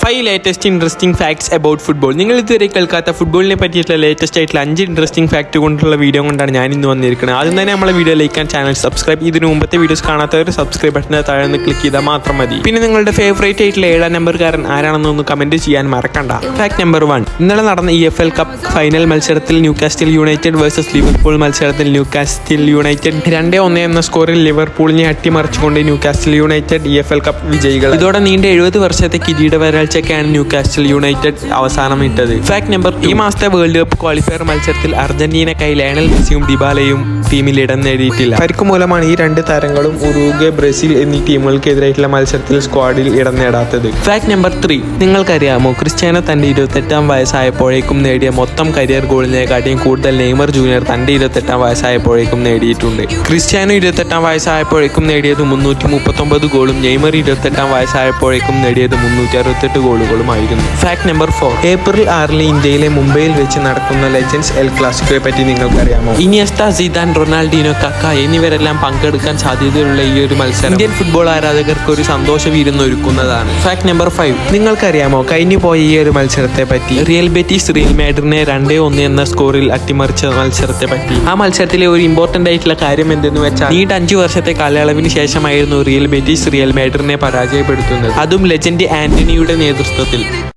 5 latest interesting facts about football. നിങ്ങൾ ഇതുവരെ കേൾക്കാത്ത ഫുട്ബോളിനെ പറ്റിയിട്ടുള്ള ലേറ്റസ്റ്റ് ആയിട്ടുള്ള 5 ഇൻട്രസ്റ്റിംഗ് ഫാക്ട് കൊണ്ടുള്ള വീഡിയോ കൊണ്ടാണ് ഞാൻ ഇന്ന് വന്നിരിക്കുന്നത്. ആദ്യം തന്നെ നമ്മളെ video like and channel subscribe. ഇതിന് മുമ്പത്തെ വീഡിയോസ് കാണാത്തവർ സബ്സ്ക്രൈബ് ബട്ടണിന് താഴെ നിന്ന് ക്ലിക്ക് ചെയ്താൽ മാത്രം മതി. പിന്നെ നിങ്ങളുടെ ഫേവറേറ്റ് ആയിട്ടുള്ള 7ാം നമ്പർകാരൻ ആരാണെന്ന് ഒന്ന് കമന്റ് ചെയ്യാൻ മറക്കണ്ട. Fact number 1. ഇന്നലെ നടന്ന EFL കപ്പ് ഫൈനൽ മത്സരത്തിൽ ന്യൂകാസ്റ്റിൽ യുണൈറ്റഡ് വേഴ്സസ് ലിവർപൂൾ മത്സരത്തിൽ ന്യൂകാസ്റ്റിൽ യുണൈറ്റഡ് 2-1 എന്ന സ്കോറിൽ ലിവർപൂളിനെ അട്ടിമറിച്ചുകൊണ്ട് ന്യൂകാസ്റ്റിൽ യുണൈറ്റഡ് EFL കപ്പ് വിജയികൾ. ഇതോടെ നീണ്ട 70 വർഷത്തെ കിരീട വരൾച്ചയ്ക്കാണ് ന്യൂകാസ്റ്റിൽ യുണൈറ്റഡ് അവസാനമിട്ടത്. Fact number 2. ഈ മാസത്തെ വേൾഡ് കപ്പ് ക്വാളിഫയർ മത്സരത്തിൽ അർജന്റീനക്കായി ലയണൽ മെസ്സിയും ഡിബാലയും ടീമിൽ ഇടം നേടിയിട്ടില്ല. പരിക്ക് മൂലമാണ് ഈ 2 താരങ്ങളും ഉറുഗ്വേ, ബ്രസീൽ എന്നീ ടീമുകൾക്കെതിരായിട്ടുള്ള മത്സരത്തിൽ സ്ക്വാഡിൽ ഇടം നേടാത്തത്. Fact number 3. നിങ്ങൾക്കറിയാമോ, ക്രിസ്ത്യാനോ തന്റെ 28ാം വയസ്സായപ്പോഴേക്കും നേടിയ മൊത്തം കരിയർ ഗോളിനെക്കാട്ടിയും കൂടുതൽ നെയ്മർ ജൂനിയർ തന്റെ 28ാം വയസ്സായപ്പോഴേക്കും നേടിയിട്ടുണ്ട്. ക്രിസ്ത്യാനോ 28ാം വയസ്സായപ്പോഴേക്കും നേടിയത് 339 ഗോളും നെയ്മർ 28ാം വയസ്സായപ്പോഴേക്കും നേടിയത് 368 ഗോളുകളുമായിരുന്നു. Fact number 4. ഏപ്രിൽ 6 ഇന്ത്യയിലെ മുംബൈയിൽ വെച്ച് നടക്കുന്ന ലെജൻഡ്സ് എൽ ക്ലാസിക്കോയെ പറ്റി നിങ്ങൾക്കറിയാമോ? ഇനിയസ്റ്റ, സിദാൻ, റൊണാൾഡീനോ, കക്ക എന്നിവരെല്ലാം പങ്കെടുക്കാൻ സാധ്യതയുള്ള ഈ ഒരു മത്സരം ഇന്ത്യൻ ഫുട്ബോൾ ആരാധകർക്ക് ഒരു സന്തോഷ വിരുന്നൊരുക്കുന്നതാണ്. Fact number 5. നിങ്ങൾക്കറിയാമോ, കഴിഞ്ഞു പോയ ഈ ഒരു മത്സരത്തെ പറ്റി? റിയൽ ബെറ്റീസ് റിയൽ മാഡ്രിഡിനെ 2-1 എന്ന സ്കോറിൽ അട്ടിമറിച്ച മത്സരത്തെ പറ്റി. ആ മത്സരത്തിലെ ഒരു ഇമ്പോർട്ടന്റ് ആയിട്ടുള്ള കാര്യം എന്തെന്ന് വെച്ചാൽ, നീണ്ട 5 വർഷത്തെ കാലയളവിന് ശേഷമായിരുന്നു റിയൽ ബെറ്റീസ് റിയൽ മാഡ്രിഡിനെ പരാജയപ്പെടുത്തുന്നത്, അതും ലെജൻഡ് ആന്റണിയുടെ നേതൃത്വത്തിൽ.